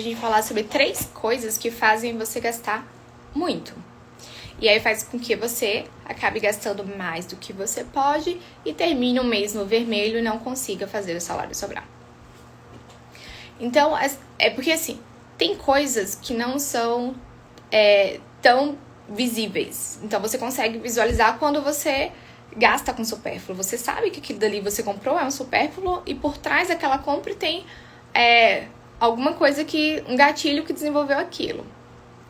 A gente falar sobre 3 coisas que fazem você gastar muito. E aí faz com que você acabe gastando mais do que você pode e termine um mês no vermelho e não consiga fazer o salário sobrar. Então, é porque assim, tem coisas que não são tão visíveis. Então, você consegue visualizar quando você gasta com supérfluo. Você sabe que aquilo dali você comprou é um supérfluo e por trás daquela compra tem alguma coisa um gatilho que desenvolveu aquilo.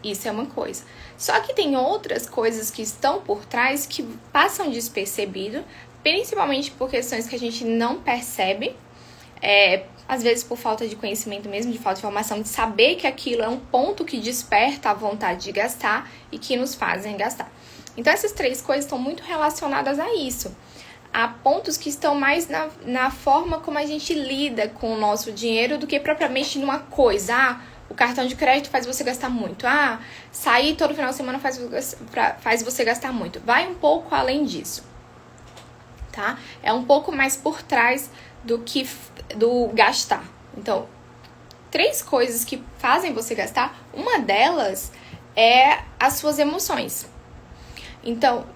Isso é uma coisa. Só que tem outras coisas que estão por trás que passam despercebido, principalmente por questões que a gente não percebe, às vezes por falta de conhecimento mesmo, de falta de informação, de saber que aquilo é um ponto que desperta a vontade de gastar e que nos fazem gastar. Então, essas 3 coisas estão muito relacionadas a isso. Há pontos que estão mais na forma como a gente lida com o nosso dinheiro do que propriamente numa coisa. O cartão de crédito faz você gastar muito. Sair todo final de semana faz você gastar muito. Vai um pouco além disso, tá? É um pouco mais por trás do gastar. Então, 3 coisas que fazem você gastar, uma delas é as suas emoções. Então,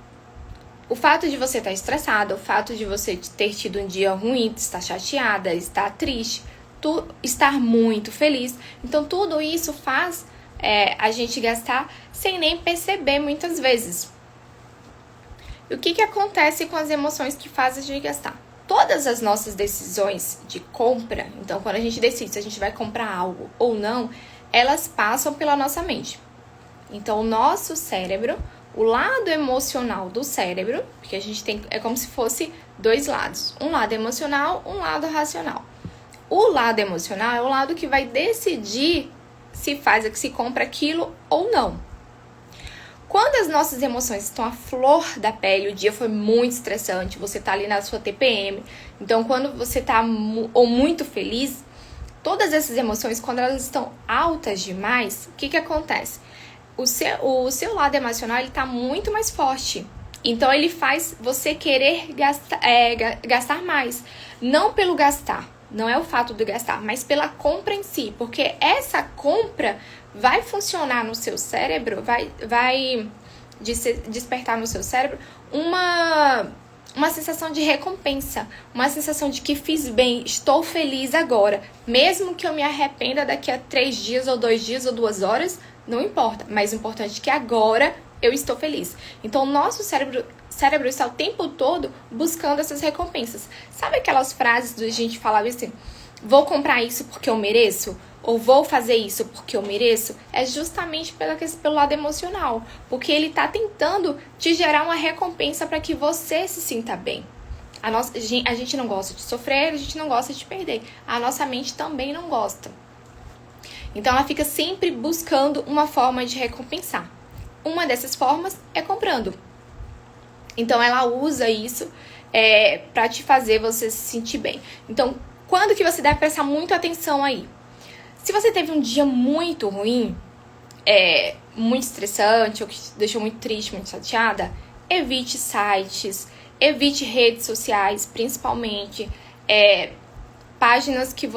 o fato de você estar estressada, o fato de você ter tido um dia ruim, estar chateada, estar triste, estar muito feliz. Então, tudo isso faz a gente gastar sem nem perceber muitas vezes. E o que acontece com as emoções que fazem a gente gastar? Todas as nossas decisões de compra, então quando a gente decide se a gente vai comprar algo ou não, elas passam pela nossa mente. Então, o nosso cérebro, o lado emocional do cérebro, porque a gente é como se fosse 2 lados. Um lado emocional, um lado racional. O lado emocional é o lado que vai decidir se compra aquilo ou não. Quando as nossas emoções estão à flor da pele, o dia foi muito estressante, você tá ali na sua TPM, então quando você tá ou muito feliz, todas essas emoções, quando elas estão altas demais, o que acontece? O seu lado emocional, ele tá muito mais forte. Então, ele faz você querer gastar mais. Não pelo gastar, não é o fato de gastar, mas pela compra em si. Porque essa compra vai funcionar no seu cérebro, vai despertar no seu cérebro uma sensação de recompensa. Uma sensação de que fiz bem, estou feliz agora. Mesmo que eu me arrependa daqui a 3 dias, ou 2 dias, ou 2 horas, não importa, mas o importante é que agora eu estou feliz. Então, o nosso cérebro está o tempo todo buscando essas recompensas. Sabe aquelas frases do gente falar assim, vou comprar isso porque eu mereço? Ou vou fazer isso porque eu mereço? É justamente pelo lado emocional. Porque ele está tentando te gerar uma recompensa para que você se sinta bem. A gente não gosta de sofrer, a gente não gosta de perder. A nossa mente também não gosta. Então, ela fica sempre buscando uma forma de recompensar. Uma dessas formas é comprando. Então, ela usa isso para te fazer você se sentir bem. Então, quando que você deve prestar muita atenção aí? Se você teve um dia muito ruim, muito estressante, ou que te deixou muito triste, muito chateada, evite sites, evite redes sociais, principalmente páginas que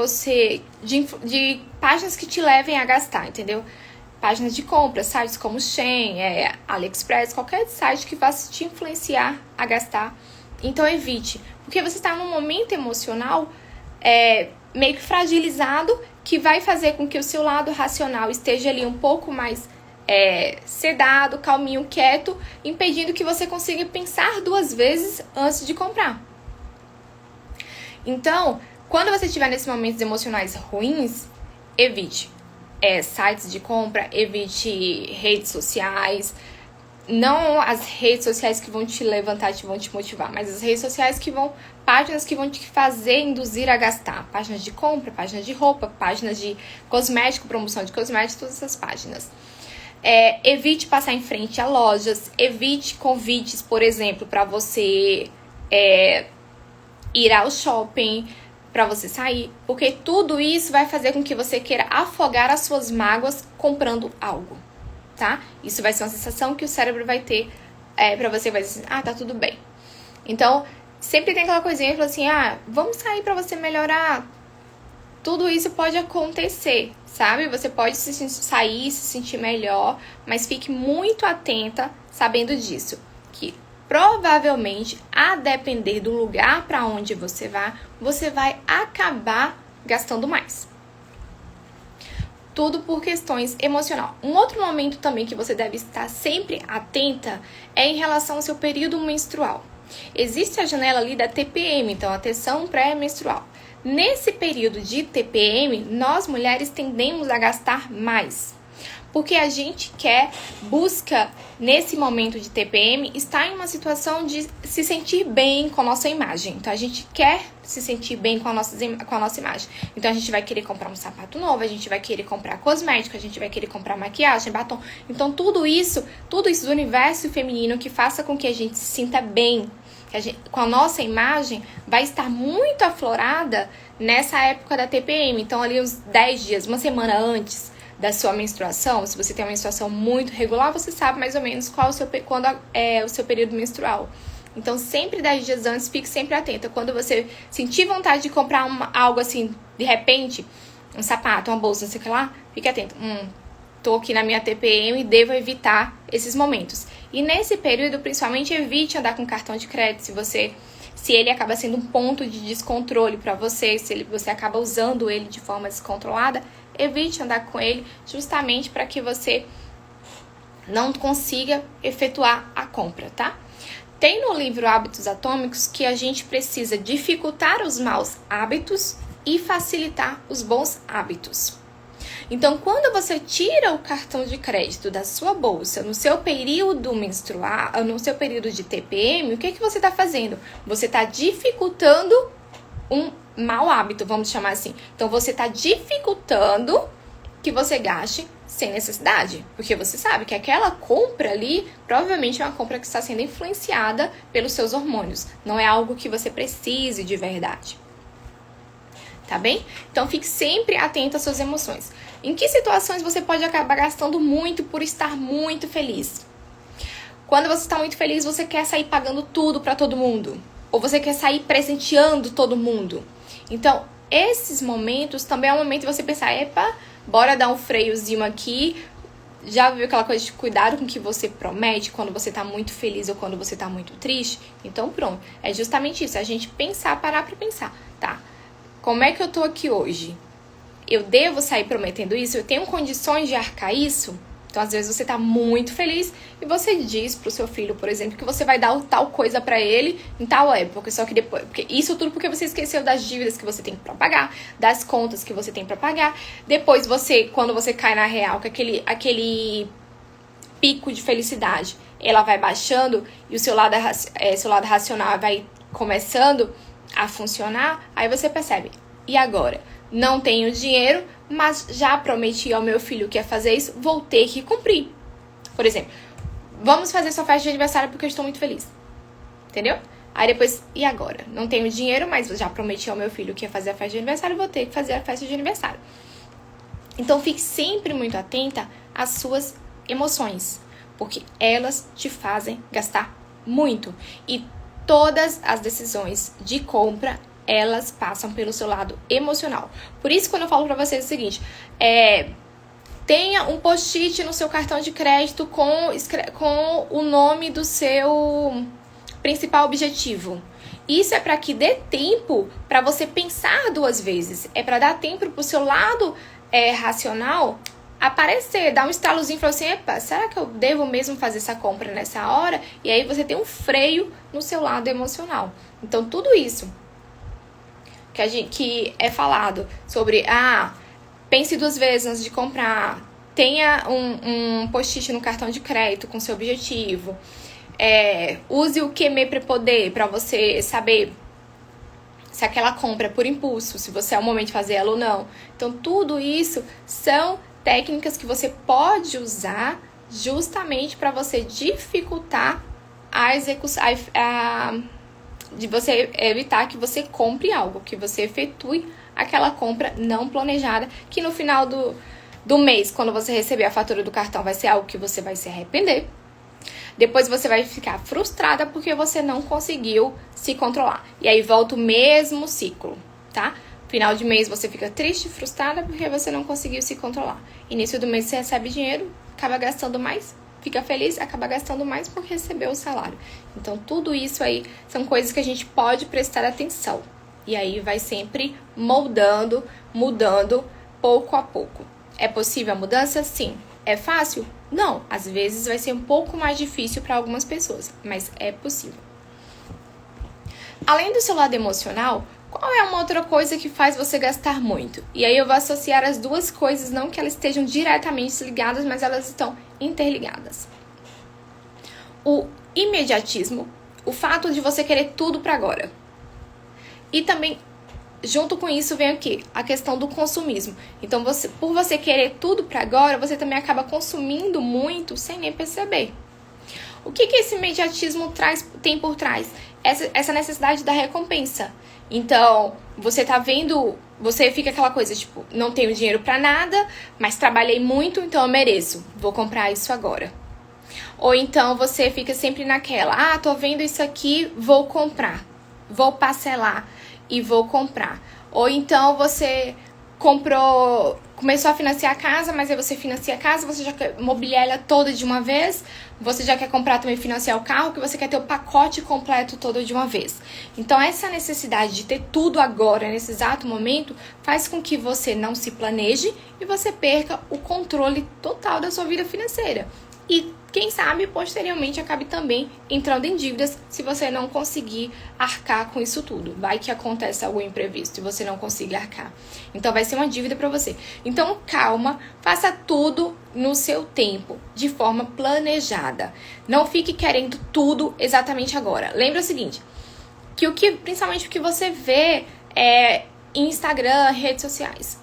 de páginas que te levem a gastar, entendeu? Páginas de compra, sites como Shein, AliExpress, qualquer site que vá te influenciar a gastar. Então evite, porque você está num momento emocional meio que fragilizado, que vai fazer com que o seu lado racional esteja ali um pouco mais sedado, calminho, quieto, impedindo que você consiga pensar 2 vezes antes de comprar. Então, quando você estiver nesses momentos emocionais ruins, evite sites de compra, evite redes sociais. Não as redes sociais que vão te levantar, vão te motivar, mas as redes sociais páginas que vão te fazer induzir a gastar. Páginas de compra, páginas de roupa, páginas de cosmético, promoção de cosméticos, todas essas páginas. Evite passar em frente a lojas, evite convites, por exemplo, para você ir ao shopping, para você sair, porque tudo isso vai fazer com que você queira afogar as suas mágoas comprando algo, tá? Isso vai ser uma sensação que o cérebro vai ter pra você, vai dizer assim, tá tudo bem. Então, sempre tem aquela coisinha que fala assim, vamos sair pra você melhorar. Tudo isso pode acontecer, sabe? Você pode sair, se sentir melhor, mas fique muito atenta sabendo disso, que provavelmente, a depender do lugar para onde você vai acabar gastando mais. Tudo por questões emocionais. Um outro momento também que você deve estar sempre atenta é em relação ao seu período menstrual. Existe a janela ali da TPM, então a tensão pré-menstrual. Nesse período de TPM, nós mulheres tendemos a gastar mais. Porque a gente busca, nesse momento de TPM, estar em uma situação de se sentir bem com a nossa imagem. Então, a gente quer se sentir bem com a nossa imagem. Então, a gente vai querer comprar um sapato novo, a gente vai querer comprar cosmético, a gente vai querer comprar maquiagem, batom. Então, tudo isso do universo feminino que faça com que a gente se sinta bem, com a nossa imagem, vai estar muito aflorada nessa época da TPM. Então, ali uns 10 dias, uma semana antes da sua menstruação, se você tem uma menstruação muito regular, você sabe mais ou menos quando é o seu período menstrual. Então, sempre 10 dias antes, fique sempre atenta. Quando você sentir vontade de comprar algo assim, de repente, um sapato, uma bolsa, não sei o que lá, fique atento. Tô aqui na minha TPM e devo evitar esses momentos. E nesse período, principalmente, evite andar com cartão de crédito, se ele acaba sendo um ponto de descontrole para você, se você acaba usando ele de forma descontrolada, evite andar com ele justamente para que você não consiga efetuar a compra, tá? Tem no livro Hábitos Atômicos que a gente precisa dificultar os maus hábitos e facilitar os bons hábitos. Então, quando você tira o cartão de crédito da sua bolsa no seu período menstrual, no seu período de TPM, o que você está fazendo? Você está dificultando um mau hábito, vamos chamar assim. Então, você está dificultando que você gaste sem necessidade. Porque você sabe que aquela compra ali, provavelmente é uma compra que está sendo influenciada pelos seus hormônios. Não é algo que você precise de verdade. Tá bem? Então, fique sempre atento às suas emoções. Em que situações você pode acabar gastando muito por estar muito feliz? Quando você está muito feliz, você quer sair pagando tudo para todo mundo. Ou você quer sair presenteando todo mundo. Então, esses momentos também é um momento de você pensar, epa, bora dar um freiozinho aqui. Já viu aquela coisa de cuidado com o que você promete quando você tá muito feliz ou quando você tá muito triste? Então, pronto. É justamente isso, a gente parar pra pensar, tá? Como é que eu tô aqui hoje? Eu devo sair prometendo isso? Eu tenho condições de arcar isso? Então, às vezes, você tá muito feliz e você diz pro seu filho, por exemplo, que você vai dar tal coisa pra ele em tal época. Só que depois... Isso tudo porque você esqueceu das dívidas que você tem pra pagar, das contas que você tem pra pagar. Depois, quando você cai na real, que aquele pico de felicidade, ela vai baixando e o seu lado racional vai começando a funcionar, aí você percebe, e agora? Não tenho dinheiro, mas já prometi ao meu filho que ia fazer isso, vou ter que cumprir. Por exemplo, vamos fazer sua festa de aniversário porque eu estou muito feliz. Entendeu? Aí depois, e agora? Não tenho dinheiro, mas já prometi ao meu filho que ia fazer a festa de aniversário, vou ter que fazer a festa de aniversário. Então, fique sempre muito atenta às suas emoções, porque elas te fazem gastar muito. E todas as decisões de compra, elas passam pelo seu lado emocional. Por isso, quando eu falo pra vocês o seguinte, tenha um post-it no seu cartão de crédito com o nome do seu principal objetivo. Isso é para que dê tempo para você pensar 2 vezes. É para dar tempo pro seu lado racional aparecer, dar um estalozinho e falar assim, epa, será que eu devo mesmo fazer essa compra nessa hora? E aí você tem um freio no seu lado emocional. Então, tudo isso que é falado sobre, pense 2 vezes antes de comprar, tenha um post-it no cartão de crédito com seu objetivo, use o QME Prepoder para você saber se aquela compra é por impulso, se você é o momento de fazer ela ou não. Então, tudo isso são técnicas que você pode usar justamente para você dificultar a execução, de você evitar que você compre algo, que você efetue aquela compra não planejada, que no final do mês, quando você receber a fatura do cartão, vai ser algo que você vai se arrepender. Depois você vai ficar frustrada porque você não conseguiu se controlar. E aí volta o mesmo ciclo, tá? Final de mês você fica triste, frustrada porque você não conseguiu se controlar. Início do mês você recebe dinheiro, acaba gastando mais, fica feliz, acaba gastando mais porque recebeu o salário. Então tudo isso aí são coisas que a gente pode prestar atenção. E aí vai sempre moldando, mudando pouco a pouco. É possível a mudança? Sim. É fácil? Não. Às vezes vai ser um pouco mais difícil para algumas pessoas, mas é possível. Além do seu lado emocional, qual é uma outra coisa que faz você gastar muito? E aí eu vou associar as duas coisas, não que elas estejam diretamente ligadas, mas elas estão interligadas. O imediatismo, o fato de você querer tudo para agora. E também, junto com isso, vem o quê? A questão do consumismo. Então, por você querer tudo para agora, você também acaba consumindo muito sem nem perceber. O que esse imediatismo tem por trás? Essa necessidade da recompensa. Então, você tá vendo, você fica aquela coisa, tipo, não tenho dinheiro pra nada, mas trabalhei muito, então eu mereço, vou comprar isso agora. Ou então você fica sempre naquela, tô vendo isso aqui, vou comprar, vou parcelar e vou comprar. Ou então você começou a financiar a casa, mas aí você financia a casa, você já quer mobiliar ela toda de uma vez, você já quer comprar também, financiar o carro, que você quer ter o pacote completo todo de uma vez. Então essa necessidade de ter tudo agora, nesse exato momento, faz com que você não se planeje e você perca o controle total da sua vida financeira. E quem sabe, posteriormente, acabe também entrando em dívidas se você não conseguir arcar com isso tudo. Vai que acontece algum imprevisto e você não consiga arcar. Então, vai ser uma dívida para você. Então, calma, faça tudo no seu tempo, de forma planejada. Não fique querendo tudo exatamente agora. Lembra o seguinte, principalmente o que você vê em Instagram, redes sociais.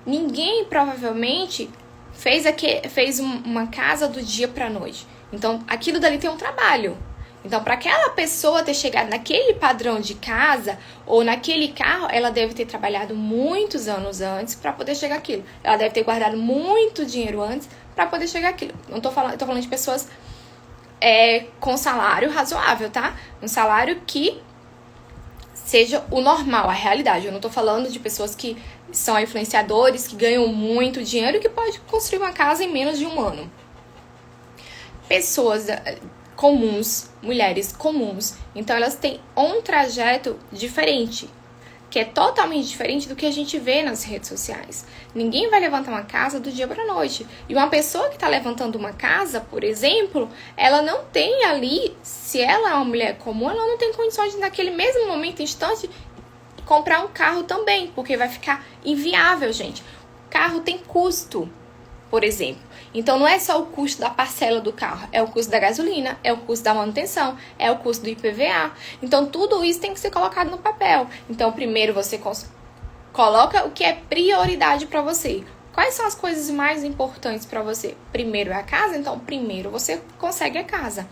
Ninguém, provavelmente, fez uma casa do dia pra noite. Então, aquilo dali tem um trabalho. Então, para aquela pessoa ter chegado naquele padrão de casa ou naquele carro, ela deve ter trabalhado muitos anos antes para poder chegar àquilo. Ela deve ter guardado muito dinheiro antes para poder chegar àquilo. Não tô falando, eu tô falando de pessoas com salário razoável, tá? Um salário que seja o normal, a realidade. Eu não tô falando de pessoas que são influenciadores, que ganham muito dinheiro e que pode construir uma casa em menos de um ano. Pessoas comuns, mulheres comuns, então elas têm um trajeto diferente, que é totalmente diferente do que a gente vê nas redes sociais. Ninguém vai levantar uma casa do dia para a noite. E uma pessoa que está levantando uma casa, por exemplo, ela não tem ali, se ela é uma mulher comum, ela não tem condições de, naquele mesmo momento, instante, comprar um carro também, porque vai ficar inviável, gente. O carro tem custo, por exemplo. Então, não é só o custo da parcela do carro, é o custo da gasolina, é o custo da manutenção, é o custo do IPVA. Então, tudo isso tem que ser colocado no papel. Então, primeiro você coloca o que é prioridade para você. Quais são as coisas mais importantes para você? Primeiro é a casa, então primeiro você consegue a casa.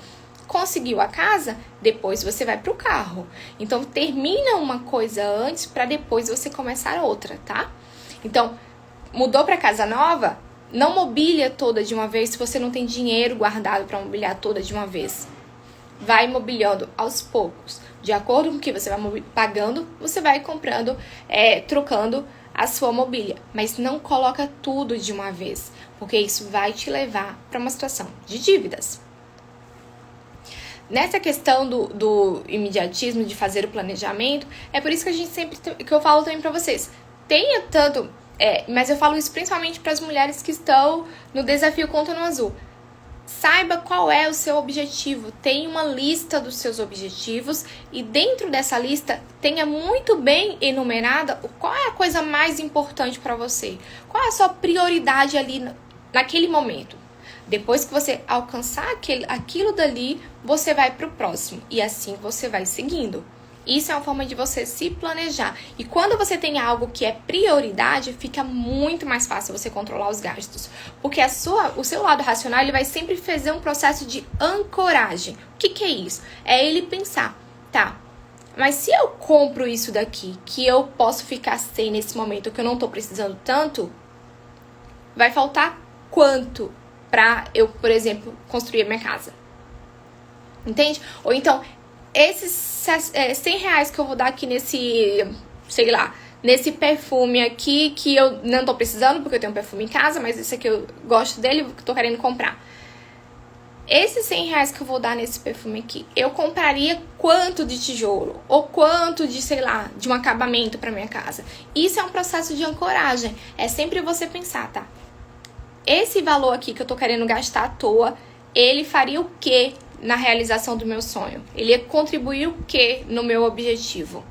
Conseguiu a casa, depois você vai pro carro. Então, termina uma coisa antes para depois você começar outra, tá? Então, mudou para casa nova? Não mobília toda de uma vez se você não tem dinheiro guardado para mobiliar toda de uma vez. Vai mobiliando aos poucos. De acordo com o que você vai pagando, você vai comprando, trocando a sua mobília. Mas não coloca tudo de uma vez, porque isso vai te levar para uma situação de dívidas. Nessa questão do imediatismo, de fazer o planejamento, é por isso que a gente sempre, que eu falo também para vocês, tenha tanto... mas eu falo isso principalmente para as mulheres que estão no desafio Conta no Azul. Saiba qual é o seu objetivo. Tenha uma lista dos seus objetivos e dentro dessa lista tenha muito bem enumerada qual é a coisa mais importante para você. Qual é a sua prioridade ali naquele momento. Depois que você alcançar aquilo dali, você vai para o próximo e assim você vai seguindo. Isso é uma forma de você se planejar. E quando você tem algo que é prioridade, fica muito mais fácil você controlar os gastos. Porque o seu lado racional ele vai sempre fazer um processo de ancoragem. O que é isso? É ele pensar, tá, mas se eu compro isso daqui, que eu posso ficar sem nesse momento, que eu não tô precisando tanto, vai faltar quanto pra eu, por exemplo, construir a minha casa? Entende? Ou então, esses R$100 que eu vou dar aqui nesse, sei lá, nesse perfume aqui que eu não tô precisando, porque eu tenho um perfume em casa, mas esse aqui eu gosto dele, que tô querendo comprar. Esses 100 reais que eu vou dar nesse perfume aqui, eu compraria quanto de tijolo? Ou quanto de, sei lá, de um acabamento pra minha casa? Isso é um processo de ancoragem. É sempre você pensar, tá? Esse valor aqui que eu tô querendo gastar à toa, ele faria o quê na realização do meu sonho? Ele ia contribuir o quê no meu objetivo?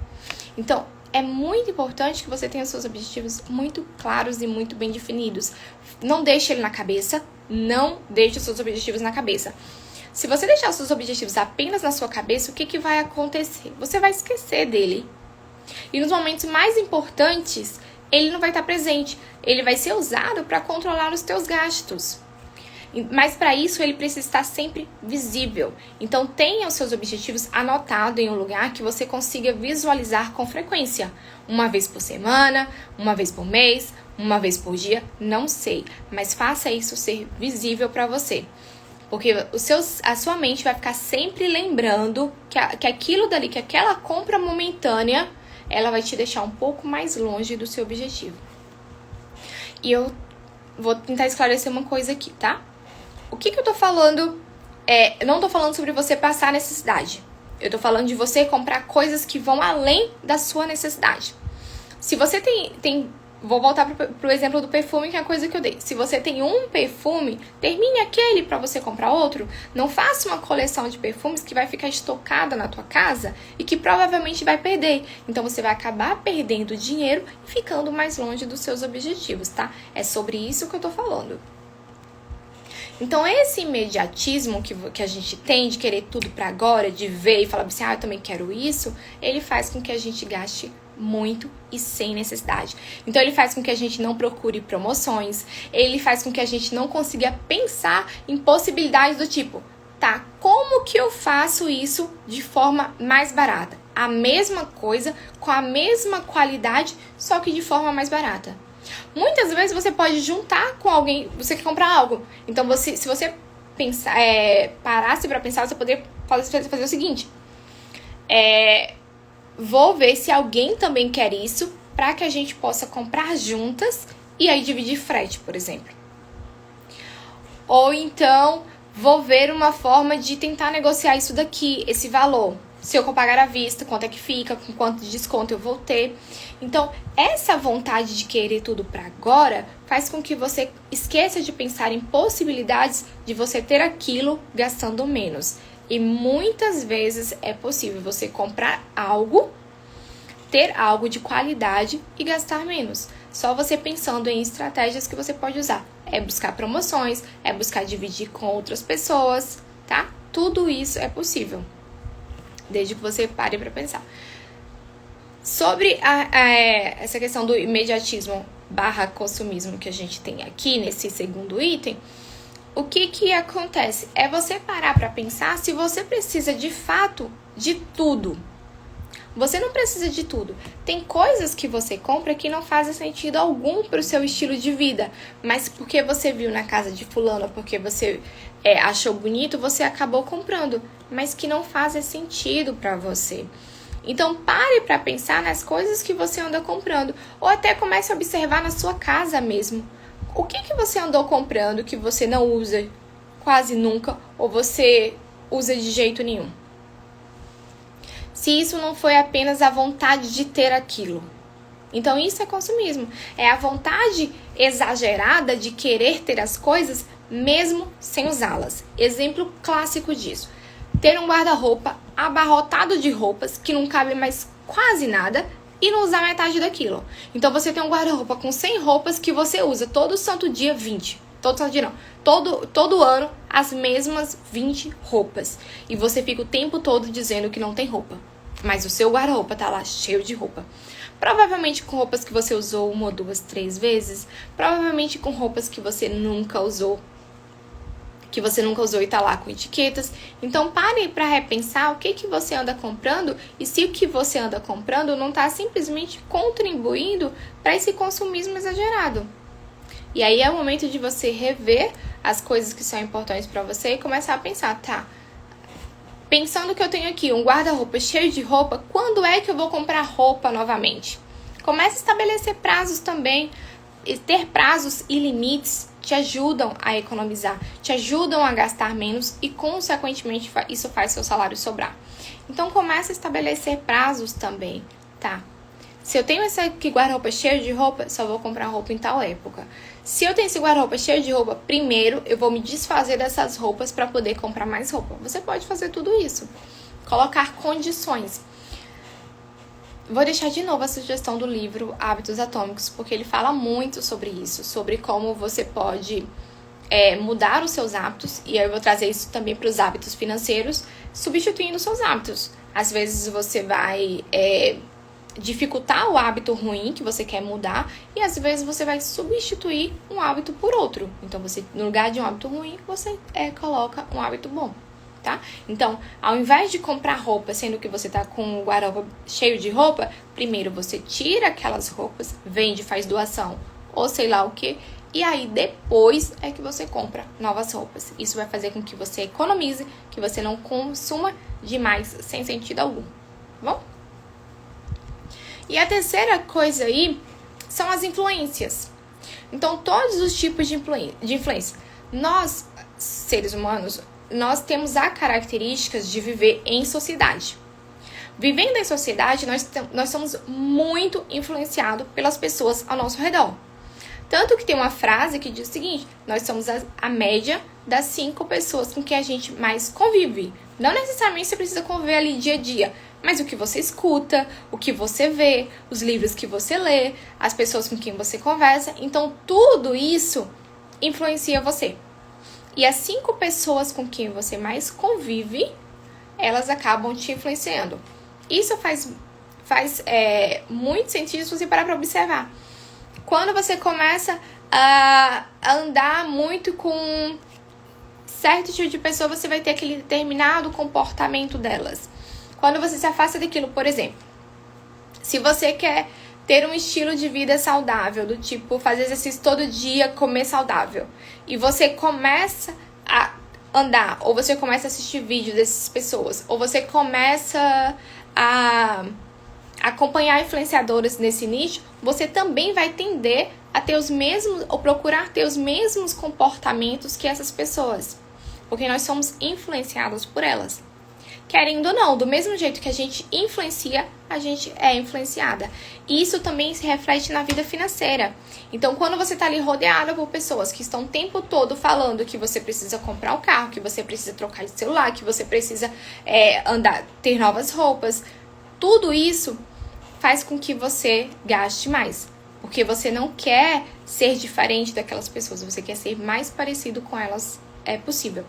Então, é muito importante que você tenha seus objetivos muito claros e muito bem definidos. Não deixe ele na cabeça, não deixe os seus objetivos na cabeça. Se você deixar os seus objetivos apenas na sua cabeça, o que vai acontecer? Você vai esquecer dele. E nos momentos mais importantes, ele não vai estar presente. Ele vai ser usado para controlar os teus gastos. Mas para isso ele precisa estar sempre visível. Então tenha os seus objetivos anotados em um lugar que você consiga visualizar com frequência. Uma vez por semana, uma vez por mês, uma vez por dia, não sei. Mas faça isso ser visível para você. Porque a sua mente vai ficar sempre lembrando que aquilo dali, que aquela compra momentânea, ela vai te deixar um pouco mais longe do seu objetivo. E eu vou tentar esclarecer uma coisa aqui, tá? O que eu tô falando? Eu não tô falando sobre você passar necessidade. Eu tô falando de você comprar coisas que vão além da sua necessidade. Se você tem vou voltar pro exemplo do perfume, que é a coisa que eu dei. Se você tem um perfume, termine aquele para você comprar outro. Não faça uma coleção de perfumes que vai ficar estocada na tua casa e que provavelmente vai perder. Então você vai acabar perdendo dinheiro e ficando mais longe dos seus objetivos, tá? É sobre isso que eu tô falando. Então, esse imediatismo que a gente tem de querer tudo para agora, de ver e falar assim, eu também quero isso, ele faz com que a gente gaste muito e sem necessidade. Então, ele faz com que a gente não procure promoções, ele faz com que a gente não consiga pensar em possibilidades do tipo, tá, como que eu faço isso de forma mais barata? A mesma coisa, com a mesma qualidade, só que de forma mais barata. Muitas vezes você pode juntar com alguém, você quer comprar algo. Então, se você pensar, parasse para pensar, você poderia fazer o seguinte. Vou ver se alguém também quer isso, para que a gente possa comprar juntas e aí dividir frete, por exemplo. Ou então, vou ver uma forma de tentar negociar isso daqui, esse valor. Se eu pagar à vista, quanto é que fica, com quanto de desconto eu vou ter. Então, essa vontade de querer tudo para agora faz com que você esqueça de pensar em possibilidades de você ter aquilo gastando menos. E muitas vezes é possível você comprar algo, ter algo de qualidade e gastar menos. Só você pensando em estratégias que você pode usar. É buscar promoções, é buscar dividir com outras pessoas, tá? Tudo isso é possível. Desde que você pare para pensar. Sobre essa questão do imediatismo / consumismo que a gente tem aqui nesse segundo item, o que acontece? É você parar para pensar se você precisa de fato de tudo. Você não precisa de tudo. Tem coisas que você compra que não fazem sentido algum para o seu estilo de vida, mas porque você viu na casa de fulano, porque você achou bonito, você acabou comprando, mas que não fazem sentido para você. Então pare para pensar nas coisas que você anda comprando, ou até comece a observar na sua casa mesmo. O que você andou comprando que você não usa quase nunca, ou você usa de jeito nenhum? Se isso não foi apenas a vontade de ter aquilo. Então isso é consumismo. É a vontade exagerada de querer ter as coisas mesmo sem usá-las. Exemplo clássico disso. Ter um guarda-roupa abarrotado de roupas que não cabe mais quase nada e não usar metade daquilo. Então você tem um guarda-roupa com 100 roupas que você usa todo santo dia 20. Todo santo dia não. Todo ano as mesmas 20 roupas. E você fica o tempo todo dizendo que não tem roupa. Mas o seu guarda-roupa tá lá cheio de roupa. Provavelmente com roupas que você usou 1, 2, 3 vezes. Provavelmente com roupas que você nunca usou. E tá lá com etiquetas. Então pare para repensar o que você anda comprando e se o que você anda comprando não tá simplesmente contribuindo para esse consumismo exagerado. E aí é o momento de você rever as coisas que são importantes para você e começar a pensar, tá? Pensando que eu tenho aqui um guarda-roupa cheio de roupa, quando é que eu vou comprar roupa novamente? Comece a estabelecer prazos também. E ter prazos e limites te ajudam a economizar, te ajudam a gastar menos e, consequentemente, isso faz seu salário sobrar. Então, comece a estabelecer prazos também, tá? Se eu tenho esse aqui guarda-roupa cheio de roupa, só vou comprar roupa em tal época. Se eu tenho esse guarda-roupa cheio de roupa, primeiro eu vou me desfazer dessas roupas para poder comprar mais roupa. Você pode fazer tudo isso. Colocar condições. Vou deixar de novo a sugestão do livro Hábitos Atômicos, porque ele fala muito sobre isso, sobre como você pode mudar os seus hábitos, e eu vou trazer isso também para os hábitos financeiros, substituindo os seus hábitos. Às vezes você vai dificultar o hábito ruim que você quer mudar, e às vezes você vai substituir um hábito por outro. Então, você, no lugar de um hábito ruim, você coloca um hábito bom. Tá? Então, ao invés de comprar roupa, sendo que você tá com o guarda-roupa cheio de roupa, primeiro você tira aquelas roupas, vende, faz doação, ou sei lá o que, e aí depois é que você compra novas roupas. Isso vai fazer com que você economize, que você não consuma demais sem sentido algum, tá bom? E a terceira coisa aí são as influências. Então, todos os tipos de influência. Nós, seres humanos, nós temos as características de viver em sociedade. Vivendo em sociedade, nós somos muito influenciados pelas pessoas ao nosso redor. Tanto que tem uma frase que diz o seguinte: nós somos a média das 5 pessoas com quem a gente mais convive. Não necessariamente você precisa conviver ali dia a dia, mas o que você escuta, o que você vê, os livros que você lê, as pessoas com quem você conversa. Então, tudo isso influencia você. E as 5 pessoas com quem você mais convive, elas acabam te influenciando. Isso faz muito sentido se você parar para observar. Quando você começa a andar muito com certo tipo de pessoa, você vai ter aquele determinado comportamento delas. Quando você se afasta daquilo, por exemplo, se você quer ter um estilo de vida saudável, do tipo fazer exercício todo dia, comer saudável, e você começa a andar, ou você começa a assistir vídeos dessas pessoas, ou você começa a acompanhar influenciadores nesse nicho, você também vai tender a ter os mesmos, ou procurar ter os mesmos comportamentos que essas pessoas, porque nós somos influenciados por elas. Querendo ou não, do mesmo jeito que a gente influencia, a gente é influenciada. E isso também se reflete na vida financeira. Então, quando você está ali rodeada por pessoas que estão o tempo todo falando que você precisa comprar um carro, que você precisa trocar de celular, que você precisa ter novas roupas, tudo isso faz com que você gaste mais. Porque você não quer ser diferente daquelas pessoas, você quer ser mais parecido com elas possível.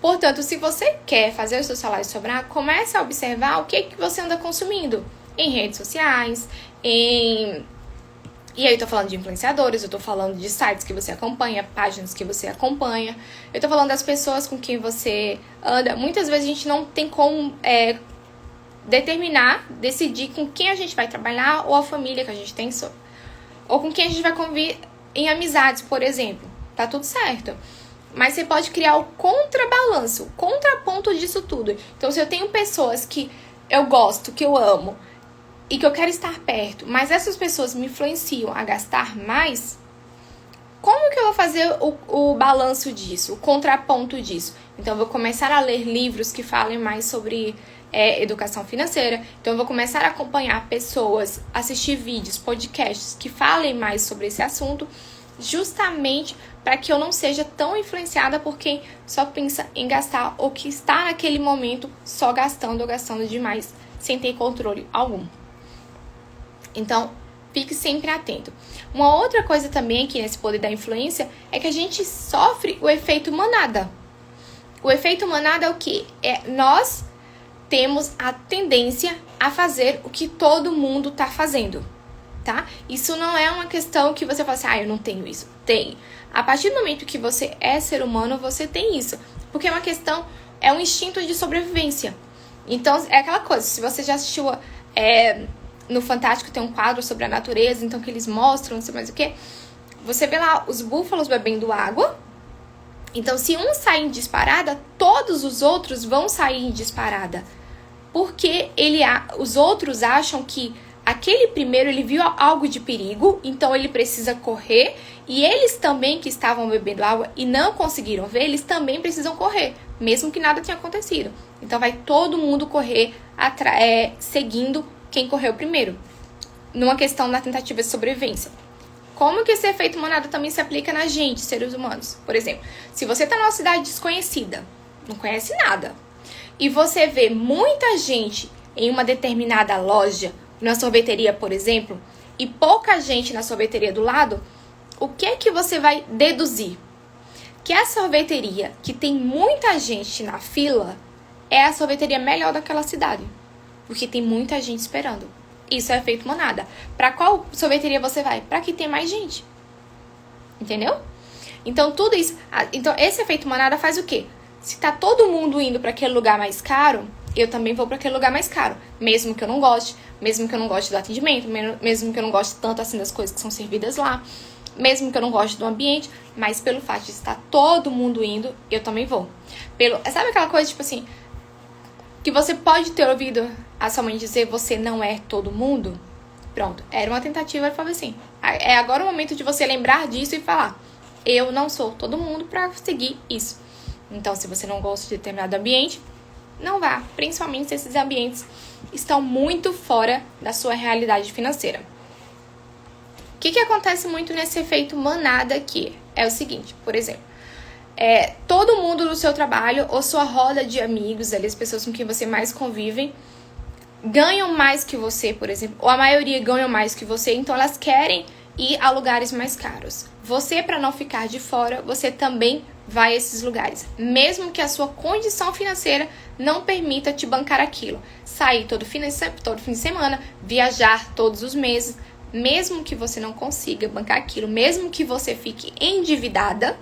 Portanto, se você quer fazer o seu salário sobrar, comece a observar o que você anda consumindo em redes sociais, E aí eu tô falando de influenciadores, eu tô falando de sites que você acompanha, páginas que você acompanha, eu tô falando das pessoas com quem você anda. Muitas vezes a gente não tem como decidir com quem a gente vai trabalhar, ou a família que a gente tem, ou com quem a gente vai conviver em amizades, por exemplo. Tá tudo certo. Mas você pode criar o contrabalanço, o contraponto disso tudo. Então, se eu tenho pessoas que eu gosto, que eu amo e que eu quero estar perto, mas essas pessoas me influenciam a gastar mais, como que eu vou fazer o balanço disso, o contraponto disso? Então, eu vou começar a ler livros que falem mais sobre educação financeira. Então, eu vou começar a acompanhar pessoas, assistir vídeos, podcasts que falem mais sobre esse assunto, justamente para que eu não seja tão influenciada por quem só pensa em gastar, ou que está naquele momento só gastando ou gastando demais, sem ter controle algum. Então, fique sempre atento. Uma outra coisa também aqui nesse poder da influência é que a gente sofre o efeito manada. O efeito manada é o quê? Nós temos a tendência a fazer o que todo mundo está fazendo. Tá? Isso não é uma questão que você fala assim, eu não tenho isso. Tem. A partir do momento que você é ser humano, você tem isso. Porque é uma questão, é um instinto de sobrevivência. Então, é aquela coisa, se você já assistiu no Fantástico, tem um quadro sobre a natureza, então que eles mostram, não sei mais o que. Você vê lá os búfalos bebendo água. Então, se um sai em disparada, todos os outros vão sair em disparada. Porque os outros acham que aquele primeiro, ele viu algo de perigo, então ele precisa correr, e eles também que estavam bebendo água e não conseguiram ver, eles também precisam correr, mesmo que nada tenha acontecido. Então vai todo mundo correr seguindo quem correu primeiro, numa questão da tentativa de sobrevivência. Como que esse efeito manada também se aplica na gente, seres humanos? Por exemplo, se você está numa cidade desconhecida, não conhece nada, e você vê muita gente em uma determinada loja, na sorveteria, por exemplo, e pouca gente na sorveteria do lado, o que é que você vai deduzir? Que a sorveteria que tem muita gente na fila é a sorveteria melhor daquela cidade, porque tem muita gente esperando. Isso é efeito manada. Para qual sorveteria você vai? Para que tem mais gente. Entendeu? Então, tudo isso... Então, esse efeito manada faz o quê? Se tá todo mundo indo para aquele lugar mais caro, eu também vou para aquele lugar mais caro. Mesmo que eu não goste, mesmo que eu não goste do atendimento, mesmo que eu não goste tanto assim das coisas que são servidas lá, mesmo que eu não goste do ambiente, mas pelo fato de estar todo mundo indo, eu também vou. Sabe aquela coisa, tipo assim, que você pode ter ouvido a sua mãe dizer, você não é todo mundo? Pronto, era uma tentativa, eu falei assim, é agora o momento de você lembrar disso e falar, eu não sou todo mundo pra seguir isso. Então, se você não gosta de determinado ambiente, não vá, principalmente se esses ambientes estão muito fora da sua realidade financeira. O que acontece muito nesse efeito manada aqui? É o seguinte, por exemplo, todo mundo do seu trabalho ou sua roda de amigos, ali, as pessoas com quem você mais convive, ganham mais que você, por exemplo, ou a maioria ganham mais que você, então elas querem ir a lugares mais caros. Você, para não ficar de fora, você também vai a esses lugares, mesmo que a sua condição financeira não permita te bancar aquilo. Sair todo fim de semana, viajar todos os meses, mesmo que você não consiga bancar aquilo, mesmo que você fique endividada,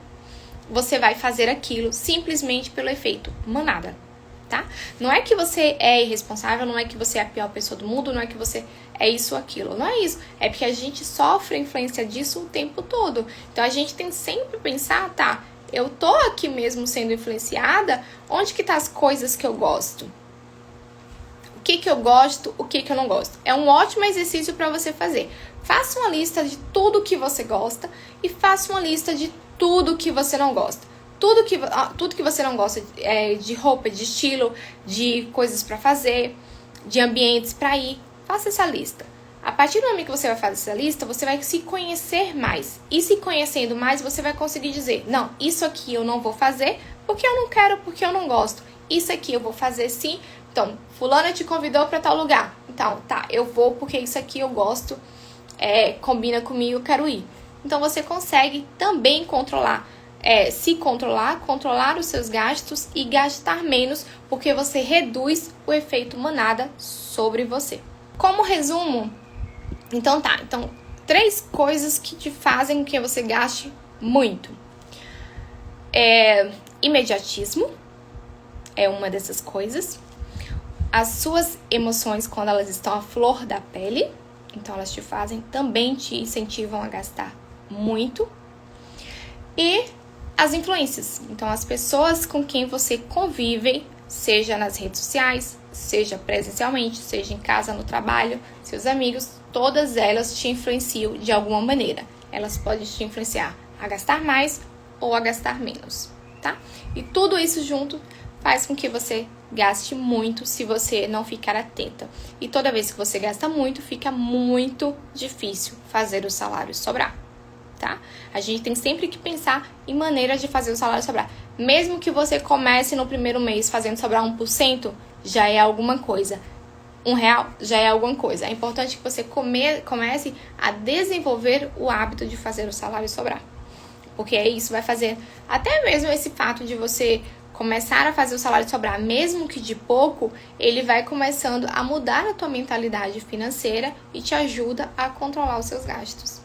você vai fazer aquilo simplesmente pelo efeito manada, tá? Não é que você é irresponsável, não é que você é a pior pessoa do mundo, não é que você é isso ou aquilo, não é isso. É porque a gente sofre a influência disso o tempo todo. Então a gente tem sempre que pensar, tá, eu tô aqui mesmo sendo influenciada, onde que tá as coisas que eu gosto? O que eu gosto, o que eu não gosto? É um ótimo exercício para você fazer. Faça uma lista de tudo que você gosta e faça uma lista de tudo que você não gosta. Tudo que você não gosta de roupa, de estilo, de coisas para fazer, de ambientes para ir, faça essa lista. A partir do momento que você vai fazer essa lista, você vai se conhecer mais. E se conhecendo mais, você vai conseguir dizer, não, isso aqui eu não vou fazer porque eu não quero, porque eu não gosto. Isso aqui eu vou fazer sim. Então, fulana te convidou para tal lugar. Então, tá, eu vou porque isso aqui eu gosto, combina comigo, eu quero ir. Então, você consegue também controlar, controlar os seus gastos e gastar menos, porque você reduz o efeito manada sobre você. Como resumo, então 3 coisas que te fazem com que você gaste muito. Imediatismo é uma dessas coisas. As suas emoções, quando elas estão à flor da pele, então elas também te incentivam a gastar muito. E as influências, então as pessoas com quem você convive, seja nas redes sociais, seja presencialmente, seja em casa, no trabalho, seus amigos, todas elas te influenciam de alguma maneira. Elas podem te influenciar a gastar mais ou a gastar menos, tá? E tudo isso junto faz com que você gaste muito se você não ficar atenta. E toda vez que você gasta muito, fica muito difícil fazer o salário sobrar, tá? A gente tem sempre que pensar em maneiras de fazer o salário sobrar. Mesmo que você comece no primeiro mês fazendo sobrar 1%, já é alguma coisa. R$1 já é alguma coisa. É importante que você comece a desenvolver o hábito de fazer o salário sobrar. Porque isso vai fazer, até mesmo esse fato de você começar a fazer o salário sobrar, mesmo que de pouco, ele vai começando a mudar a tua mentalidade financeira e te ajuda a controlar os seus gastos.